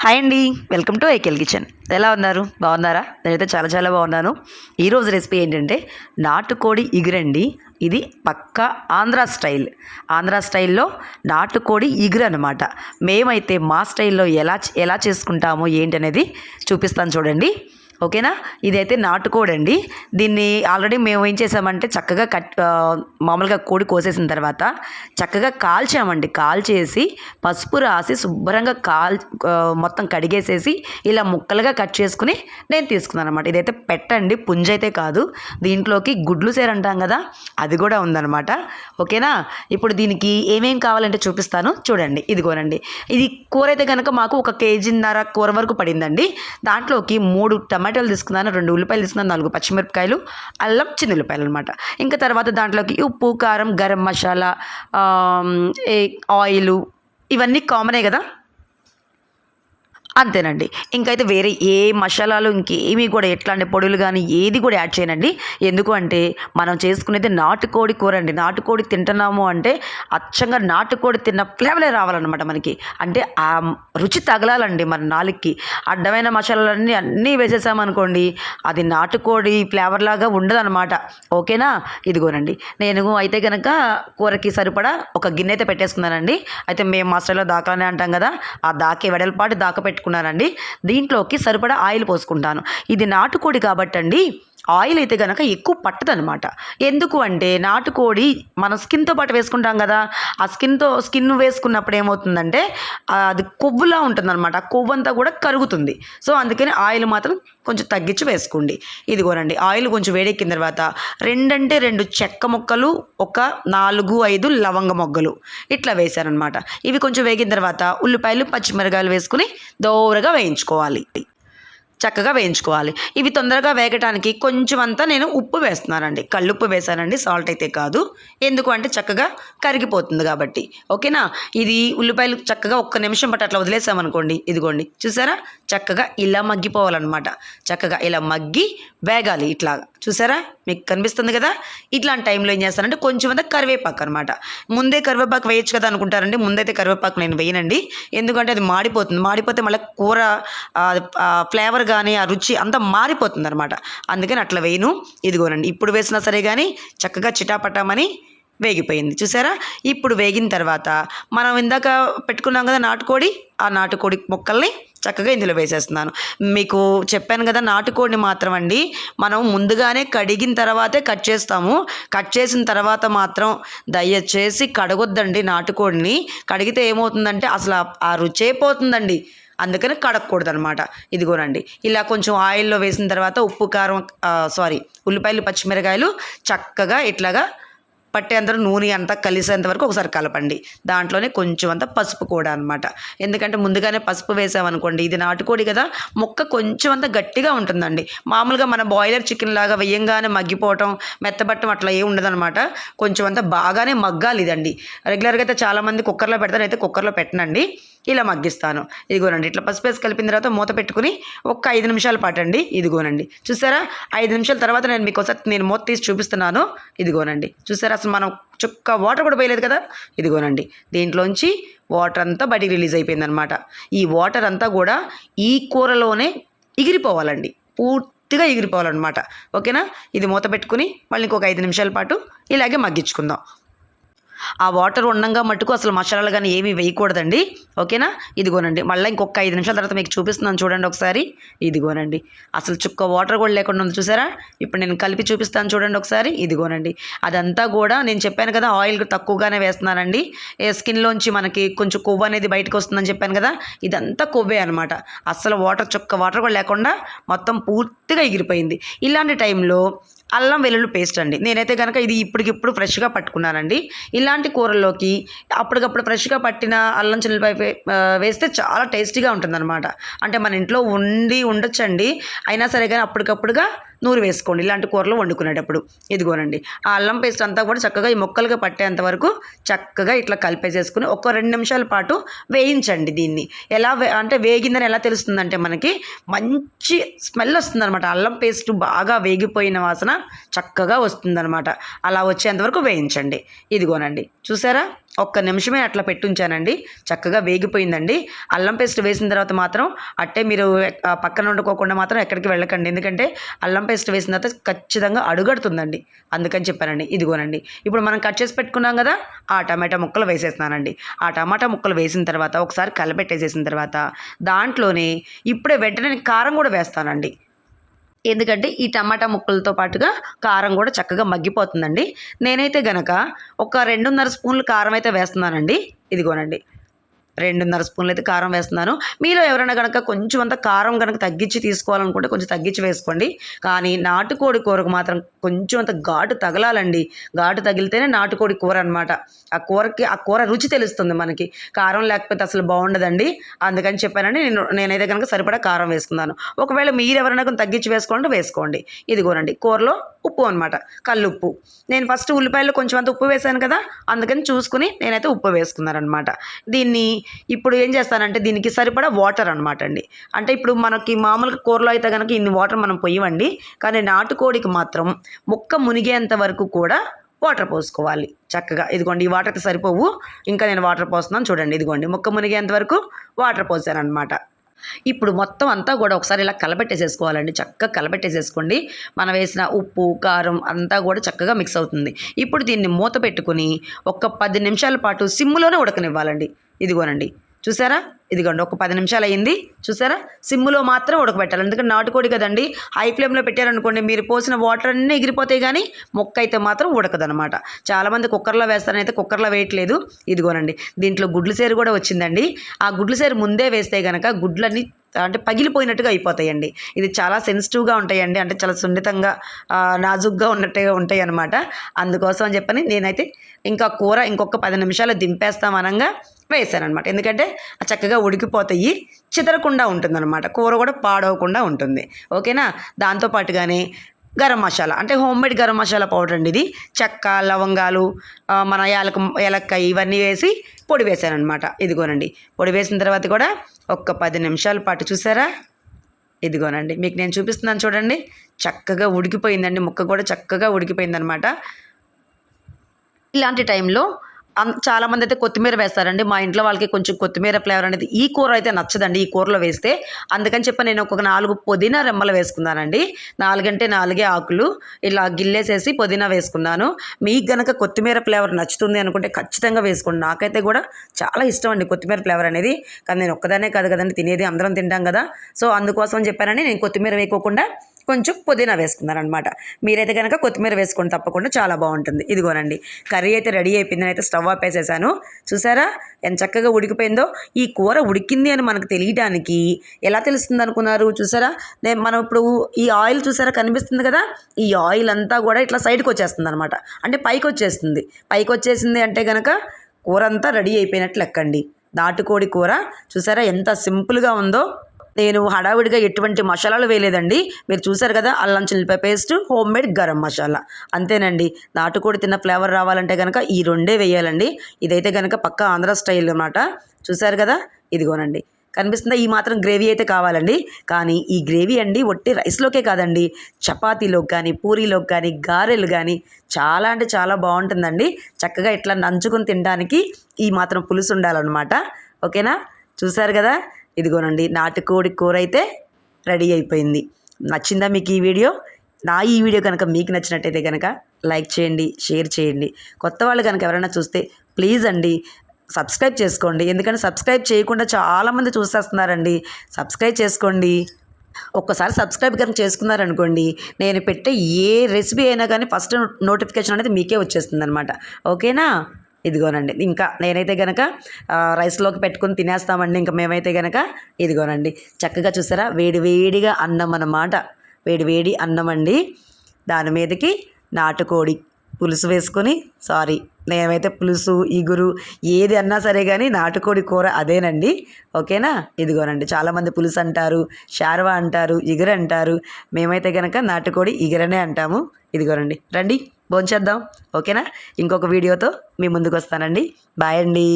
Hi అండి, welcome to ఐకెల్ kitchen. ఎలా ఉన్నారు? బాగున్నారా? నేనైతే చాలా చాలా బాగున్నాను. ఈరోజు రెసిపీ ఏంటంటే నాటుకోడి ఇగురండి. ఇది పక్కా ఆంధ్రా స్టైల్లో నాటుకోడి ఇగురు అనమాట. మేమైతే మా స్టైల్లో ఎలా చేసుకుంటామో ఏంటనేది చూపిస్తాను చూడండి. ఓకేనా? ఇదైతే నాటుకోడి అండి. దీన్ని ఆల్రెడీ మేము ఏం చేసామంటే చక్కగా మామూలుగా కోడి కోసేసిన తర్వాత చక్కగా కాల్చామండి. కాల్చేసి పసుపు రాసి శుభ్రంగా మొత్తం కడిగేసేసి ఇలా ముక్కలుగా కట్ చేసుకుని నేను తీసుకున్నాను అనమాట. ఇదైతే పెట్టండి, పుంజైతే కాదు. దీంట్లోకి గుడ్లు సేర అంటాం కదా, అది కూడా ఉందన్నమాట. ఓకేనా? ఇప్పుడు దీనికి ఏమేం కావాలంటే చూపిస్తాను చూడండి. ఇదిగోనండి, ఇది కూర అయితే కనుక మాకు 1.5 కేజీన్నర కూర వరకు పడిందండి. దాంట్లోకి 3 టమాటాలు తీసుకున్నాను, 2 ఉల్లిపాయలు తీసుకున్నాను, 4 పచ్చిమిరపకాయలు, అల్లం, చిన్న ఉల్లిపాయలు అనమాట. ఇంకా తర్వాత దాంట్లోకి ఉప్పు, కారం, గరం మసాలా, ఆయిలు, ఇవన్నీ కామనే కదా, అంతేనండి. ఇంకైతే వేరే ఏ మసాలాలు ఇంకేమీ కూడా ఎట్లాంటి పొడులు కానీ ఏది కూడా యాడ్ చేయనండి. ఎందుకు అంటే మనం చేసుకునేది నాటుకోడి కూర అండి. నాటుకోడి తింటున్నాము అంటే అచ్చంగా నాటుకోడి తిన్న ఫ్లేవరే రావాలన్నమాట మనకి. అంటే ఆ రుచి తగలాలండి మన నాలుగుకి. అడ్డమైన మసాలాలన్నీ అన్నీ వేసేసామనుకోండి, అది నాటుకోడి ఫ్లేవర్ లాగా ఉండదన్నమాట. ఓకేనా? ఇదిగోనండి, నేను అయితే కనుక కూరకి సరిపడా ఒక గిన్నె అయితే పెట్టేసుకున్నానండి. అయితే మేము మసాలా దాకానే అంటాం కదా, ఆ దాకే వెడల్పాటి దాకా పెట్టుకున్నానండి. దీంట్లోకి సరిపడా ఆయిల్ పోసుకుంటాను. ఇది నాటుకోడి కాబట్టి అండి ఆయిల్ అయితే కనుక ఎక్కువ పట్టదనమాట. ఎందుకు అంటే నాటుకోడి మనం స్కిన్తో పాటు వేసుకుంటాం కదా, ఆ స్కిన్ వేసుకున్నప్పుడు ఏమవుతుందంటే అది కొవ్వులా ఉంటుందన్నమాట. ఆ కొవ్వు అంతా కూడా కరుగుతుంది. సో అందుకని ఆయిల్ మాత్రం కొంచెం తగ్గించి వేసుకోండి. ఇదిగోనండి, ఆయిల్ కొంచెం వేడెక్కిన తర్వాత 2 చెక్క ముక్కలు, ఒక 4-5 లవంగ మొగ్గలు ఇట్లా వేశారనమాట. ఇవి కొంచెం వేగిన తర్వాత ఉల్లిపాయలు, పచ్చిమిరకాయలు వేసుకుని దోరగా చక్కగా వేయించుకోవాలి. ఇవి తొందరగా వేగటానికి కొంచెం అంతా నేను ఉప్పు వేస్తున్నానండి. కళ్ళుప్పు వేసానండి, సాల్ట్ అయితే కాదు. ఎందుకు అంటే చక్కగా కరిగిపోతుంది కాబట్టి. ఓకేనా? ఇది ఉల్లిపాయలు చక్కగా 1 నిమిషం పాటు అట్లా వదిలేసామనుకోండి, ఇదిగోండి చూసారా, చక్కగా ఇలా మగ్గిపోవాలన్నమాట. చక్కగా ఇలా మగ్గి వేగాలి. ఇట్లా చూసారా, మీకు కనిపిస్తుంది కదా. ఇట్లాంటి టైంలో ఏం చేస్తానంటే కొంచెం అంతా కరివేపాకు అనమాట. ముందే కరివేపాకు వేయచ్చు కదా అనుకుంటారండి. ముందైతే కరివేపాకు నేను వేయనండి. ఎందుకంటే అది మాడిపోతుంది. మాడిపోతే మళ్ళీ కూర ఫ్లేవర్ కానీ ఆ రుచి అంతా మారిపోతుంది అనమాట. అందుకని అట్లా వేయను. ఇదిగోనండి, ఇప్పుడు వేసినా సరే కానీ చక్కగా చిటాపటామని వేగిపోయింది. చూసారా? ఇప్పుడు వేగిన తర్వాత మనం ఇందాక పెట్టుకున్నాం కదా నాటుకోడి, ఆ నాటుకోడి ముక్కల్ని చక్కగా ఇందులో వేసేస్తున్నాను. మీకు చెప్పాను కదా, నాటుకోడిని మాత్రం అండి మనం ముందుగానే కడిగిన తర్వాతే కట్ చేస్తాము. కట్ చేసిన తర్వాత మాత్రం దయచేసి కడగొద్దండి నాటుకోడిని. కడిగితే ఏమవుతుందంటే అసలు ఆ రుచే పోతుందండి. అందుకని కడగకూడదు అనమాట. ఇదిగోనండి, ఇలా కొంచెం ఆయిల్లో వేసిన తర్వాత ఉప్పు, కారం, ఉల్లిపాయలు, పచ్చిమిరకాయలు చక్కగా ఇట్లాగా పట్టేంత నూనె అంతా కలిసేంత వరకు ఒకసారి కలపండి. దాంట్లోనే కొంచెం అంతా పసుపు కూడా అనమాట. ఎందుకంటే ముందుగానే పసుపు వేసామనుకోండి, ఇది నాటుకోడి కదా, ముక్క కొంచెం అంతా గట్టిగా ఉంటుందండి. మామూలుగా మన బాయిలర్ చికెన్ లాగా వేయంగానే మగ్గిపోవటం, మెత్తబట్టం అట్లా ఏమి ఉండదనమాట. కొంచెం అంతా బాగానే మగ్గాలి ఇదండి. రెగ్యులర్గా అయితే చాలామంది కుక్కర్లో పెడతారు, అయితే కుక్కర్లో పెట్టనండి. ఇలా మగ్గిస్తాను. ఇదిగోనండి, ఇట్లా పసుపు వేసి కలిపిన తర్వాత మూత పెట్టుకుని ఒక 5 నిమిషాల పాటు అండి. ఇదిగోనండి చూసారా, 5 నిమిషాల తర్వాత మీకు ఒకసారి మూత తీసి చూపిస్తున్నాను. ఇదిగోనండి చూసారా, అసలు మనం చుక్క వాటర్ కూడా పోయలేదు కదా. ఇదిగోనండి, దీంట్లోంచి వాటర్ అంతా బయటికి రిలీజ్ అయిపోయిందనమాట. ఈ వాటర్ అంతా కూడా ఈ కూరలోనే ఎగిరిపోవాలండి, పూర్తిగా ఎగిరిపోవాలన్నమాట. ఓకేనా? ఇది మూత పెట్టుకుని మళ్ళీ ఇంకొక 5 నిమిషాల పాటు ఇలాగే మగ్గించుకుందాం. ఆ వాటర్ ఉండంగా మట్టుకు అసలు మసాలాలు కానీ ఏమీ వేయకూడదండి. ఓకేనా? ఇదిగోనండి, మళ్ళీ ఇంకొక 5 నిమిషాల తర్వాత మీకు చూపిస్తున్నాను చూడండి ఒకసారి. ఇదిగోనండి, అసలు చుక్క వాటర్ కూడా లేకుండా ఉంది చూసారా. ఇప్పుడు నేను కలిపి చూపిస్తాను చూడండి ఒకసారి. ఇదిగోనండి, అదంతా కూడా నేను చెప్పాను కదా ఆయిల్ తక్కువగానే వేస్తున్నానండి. స్కిన్లోంచి మనకి కొంచెం కొవ్వు అనేది బయటకు వస్తుందని చెప్పాను కదా, ఇదంతా కొవ్వే అనమాట. అసలు చుక్క వాటర్ కూడా లేకుండా మొత్తం పూర్తిగా ఎగిరిపోయింది. ఇలాంటి టైంలో అల్లం వెల్లుల్లి పేస్ట్ అండి. నేనైతే కనుక ఇది ఇప్పటికిప్పుడు ఫ్రెష్గా పట్టుకున్నానండి. ఇలాంటి కూరల్లోకి అప్పటికప్పుడు ఫ్రెష్గా పట్టిన అల్లం చిల్లిపాయ వేస్తే చాలా టేస్టీగా ఉంటుందన్నమాట. అంటే మన ఇంట్లో ఉండొచ్చండి, అయినా సరే కానీ అప్పటికప్పుడుగా నూరు వేసుకోండి ఇలాంటి కూరలు వండుకునేటప్పుడు. ఇదిగోనండి, ఆ అల్లం పేస్ట్ అంతా కూడా చక్కగా ఈ ముక్కలుగా పట్టేంత వరకు చక్కగా ఇట్లా కలిపేసేసుకుని ఒక 2 నిమిషాల పాటు వేయించండి. దీన్ని ఎలా అంటే వేగిందని ఎలా తెలుస్తుందంటే మనకి మంచి స్మెల్ వస్తుందన్నమాట. అల్లం పేస్ట్ బాగా వేగిపోయిన వాసన చక్కగా వస్తుందన్నమాట. అలా వచ్చేంత వరకు వేయించండి. ఇదిగోనండి చూసారా, ఒక్క నిమిషమే అట్లా పెట్టుంచానండి. చక్కగా వేగిపోయిందండి. అల్లం పేస్ట్ వేసిన తర్వాత మాత్రం అట్టే మీరు పక్కన వండుకోకుండా మాత్రం ఎక్కడికి వెళ్ళకండి. ఎందుకంటే అల్లం పేస్ట్ వేసిన తర్వాత ఖచ్చితంగా అడుగడుతుందండి. అందుకని చెప్పానండి. ఇదిగోనండి. ఇప్పుడు మనం కట్ చేసి పెట్టుకున్నాం కదా, ఆ టమాటా ముక్కలు వేసేస్తున్నానండి. ఆ టమాటా ముక్కలు వేసిన తర్వాత ఒకసారి కలపెట్టేసేసిన తర్వాత దాంట్లోనే ఇప్పుడే వెంటనే కారం కూడా వేస్తానండి. ఎందుకంటే ఈ టమాటా ముక్కలతో పాటుగా కారం కూడా చక్కగా మగ్గిపోతుందండి. నేనైతే గనక ఒక 2.5 స్పూన్లు కారం అయితే వేస్తున్నానండి. ఇదిగోనండి. 2.5 స్పూన్లు అయితే కారం వేస్తున్నాను. మీలో ఎవరైనా గనక కొంచెం అంత కారం గనక తగ్గించి తీసుకోవాలనుకుంటే కొంచెం తగ్గించి వేసుకోండి. కానీ నాటుకోడి కూరకు మాత్రం కొంచెం అంత ఘాటు తగలాలండి. ఘాటు తగిలితేనే నాటుకోడి కూర అనమాట. ఆ కూర రుచి తెలుస్తుంది మనకి. కారం లేకపోతే అసలు బాగుండదండి. అందుకని చెప్పానండి నేనైతే కనుక సరిపడా కారం వేసుకున్నాను. ఒకవేళ మీరు ఎవరైనా కొంచెం తగ్గించి వేసుకోవాలంటే వేసుకోండి. ఇదిగోనండి కూరలో ఉప్పు అనమాట, కల్లుప్పు. నేను ఫస్ట్ ఉల్లిపాయల్లో కొంచెం అంత ఉప్పు వేసాను కదా, అందుకని చూసుకుని నేనైతే ఉప్పు వేసుకున్నాను అనమాట. దీన్ని ఇప్పుడు ఏం చేస్తానంటే దీనికి సరిపడా వాటర్ అనమాట అండి. అంటే ఇప్పుడు మనకి మామూలుగా కూరలో అయితే కనుక ఇన్ని వాటర్ మనం పొయ్యమండి. కానీ నాటుకోడికి మాత్రం ముక్క మునిగేంత వరకు కూడా వాటర్ పోసుకోవాలి చక్కగా. ఇదిగోండి ఈ వాటర్ అయితే సరిపోవు, ఇంకా నేను వాటర్ పోస్తున్నాను చూడండి. ఇదిగోండి ముక్క మునిగేంత వరకు వాటర్ పోసాను అనమాట. ఇప్పుడు మొత్తం అంతా కూడా ఒకసారి ఇలా కలబెట్టేసేసుకోవాలండి. చక్కగా కలబెట్టేసేసుకోండి. మనం వేసిన ఉప్పు కారం అంతా కూడా చక్కగా మిక్స్ అవుతుంది. ఇప్పుడు దీన్ని మూత పెట్టుకుని ఒక 10 నిమిషాల పాటు సిమ్లోనే ఉడకనివ్వాలండి. ఇదిగోనండి చూసారా, ఇదిగోండి ఒక 10 నిమిషాలు అయ్యింది. చూసారా, సిమ్లో మాత్రం ఉడకబెట్టాలి. ఎందుకంటే నాటుకోడి కదండి, హై ఫ్లేమ్లో పెట్టారనుకోండి మీరు పోసిన వాటర్ అన్నీ ఎగిరిపోతాయి కానీ మొక్క అయితే మాత్రం ఉడకదనమాట. చాలామంది కుక్కర్లో వేస్తారని అయితే కుక్కర్లో వేయట్లేదు. ఇదిగోనండి దీంట్లో గుడ్లు సేరు కూడా వచ్చిందండి. ఆ గుడ్లు సేరు ముందే వేస్తే కనుక గుడ్లన్నీ అంటే పగిలిపోయినట్టుగా అయిపోతాయండి. ఇది చాలా సెన్సిటివ్గా ఉంటాయండి, అంటే చాలా సున్నితంగా నాజుగ్గా ఉన్నట్టుగా ఉంటాయి అన్నమాట. అందుకోసం అని చెప్పని నేనైతే ఇంకా కూర ఇంకొక 10 నిమిషాలు దింపేస్తాం అనగా వేసానమాట. ఎందుకంటే చక్కగా ఉడికిపోతాయి, చితరకుండా ఉంటుందన్నమాట. కూర కూడా పాడవకుండా ఉంటుంది. ఓకేనా. దాంతోపాటుగానే గరం మసాలా, అంటే హోమ్మేడ్ గరం మసాలా పౌడర్ అండి ఇది. చెక్క లవంగాలు మన యాలక్కాయ ఇవన్నీ వేసి పొడి వేసానమాట. ఇదిగోనండి పొడి వేసిన తర్వాత కూడా ఒక్క 10 నిమిషాల పాటు చూసారా, ఇదిగోనండి మీకు నేను చూపిస్తున్నాను చూడండి. చక్కగా ఉడికిపోయిందండి, ముక్క కూడా చక్కగా ఉడికిపోయిందనమాట. ఇలాంటి టైంలో చాలామంది అయితే కొత్తిమీర వేస్తారండి. మా ఇంట్లో వాళ్ళకి కొంచెం కొత్తిమీర ఫ్లేవర్ అనేది ఈ కూర అయితే నచ్చదండి ఈ కూరలో వేస్తే. అందుకని చెప్పి నేను ఒక 4 పుదీనా రెమ్మలు వేసుకున్నానండి. 4 అంటే 4 ఆకులు ఇలా గిల్లేసేసి పుదీనా వేసుకున్నాను. మీకు గనక కొత్తిమీర ఫ్లేవర్ నచ్చుతుంది అనుకుంటే ఖచ్చితంగా వేసుకోండి. నాకైతే కూడా చాలా ఇష్టం అండి కొత్తిమీర ఫ్లేవర్ అనేది. కానీ నేను ఒక్కదానే కాదు కదండి తినేది, అందరం తింటాం కదా. సో అందుకోసం చెప్పానని నేను కొత్తిమీర వేయకోకుండా కొంచెం పుదీనా వేసుకున్నాను అనమాట. మీరైతే కనుక కొత్తిమీర వేసుకొని తప్పకుండా చాలా బాగుంటుంది. ఇదిగోనండి కర్రీ అయితే రెడీ అయిపోయిందని అయితే స్టవ్ ఆపేసేసాను. చూసారా ఎంత చక్కగా ఉడికిపోయిందో. ఈ కూర ఉడికింది అని మనకు తెలియడానికి ఎలా తెలుస్తుంది అనుకున్నారు? చూసారా, మనం ఇప్పుడు ఈ ఆయిల్ చూసారా కనిపిస్తుంది కదా, ఈ ఆయిల్ అంతా కూడా ఇట్లా సైడ్కి వచ్చేస్తుంది అనమాట. అంటే పైకి వచ్చేస్తుంది. పైకి వచ్చేసింది అంటే కనుక కూర అంతా రెడీ అయిపోయినట్లు లెక్కండి. నాటుకోడి కూర చూసారా ఎంత సింపుల్గా ఉందో. నేను హడావిడిగా ఎటువంటి మసాలాలు వేయలేదండి. మీరు చూసారు కదా, అల్లం చిల్లిపాయ పేస్ట్, హోమ్మేడ్ గరం మసాలా, అంతేనండి. నాటుకోడి తిన్న ఫ్లేవర్ రావాలంటే కనుక ఈ 2 వేయాలండి. ఇదైతే కనుక పక్కా ఆంధ్ర స్టైల్ అన్నమాట. చూసారు కదా, ఇదిగోనండి కనిపిస్తుందా, ఈ మాత్రం గ్రేవీ అయితే కావాలండి. కానీ ఈ గ్రేవీ అండి ఒట్టి రైస్లోకే కాదండి, చపాతీలోకి కానీ పూరీలోకి కానీ గారెలు కానీ చాలా అంటే చాలా బాగుంటుందండి. చక్కగా ఇట్లా నంచుకొని తినడానికి ఈ మాత్రం పులుసు ఉండాలన్నమాట. ఓకేనా. చూసారు కదా, ఇదిగోనండి నాటుకోడి కూర అయితే రెడీ అయిపోయింది. నచ్చిందా మీకు ఈ వీడియో? ఈ వీడియో కనుక మీకు నచ్చినట్టయితే కనుక లైక్ చేయండి, షేర్ చేయండి. కొత్త వాళ్ళు కనుక ఎవరైనా చూస్తే ప్లీజ్ అండి సబ్స్క్రైబ్ చేసుకోండి. ఎందుకంటే సబ్స్క్రైబ్ చేయకుండా చాలామంది చూసేస్తున్నారండి. సబ్స్క్రైబ్ చేసుకోండి. ఒక్కసారి సబ్స్క్రైబ్ కనుక చేసుకున్నారనుకోండి, నేను పెట్టే ఏ రెసిపీ అయినా కానీ ఫస్ట్ నోటిఫికేషన్ అనేది మీకే వచ్చేస్తుంది అనమాట. ఓకేనా. ఇదిగోనండి ఇంకా నేనైతే కనుక రైస్లోకి పెట్టుకుని తినేస్తామండి ఇంకా మేమైతే కనుక. ఇదిగోనండి చక్కగా చూసారా, వేడివేడిగా అన్నం అన్నమాట. వేడివేడి అన్నం అండి. దాని మీదకి నాటుకోడి పులుసు వేసుకొని, నేనైతే పులుసు ఇగురు ఏది అన్నా సరే కానీ నాటుకోడి కూర అదేనండి. ఓకేనా. ఇదిగోనండి చాలామంది పులుసు అంటారు, షార్వా అంటారు, ఇగురు అంటారు. మేమైతే కనుక నాటుకోడి ఇగురనే అంటాము. ఇదిగోనండి రండి భోంచేద్దాం. ఓకేనా. ఇంకొక వీడియోతో మీ ముందుకు వస్తానండి. బాయ్ అండి.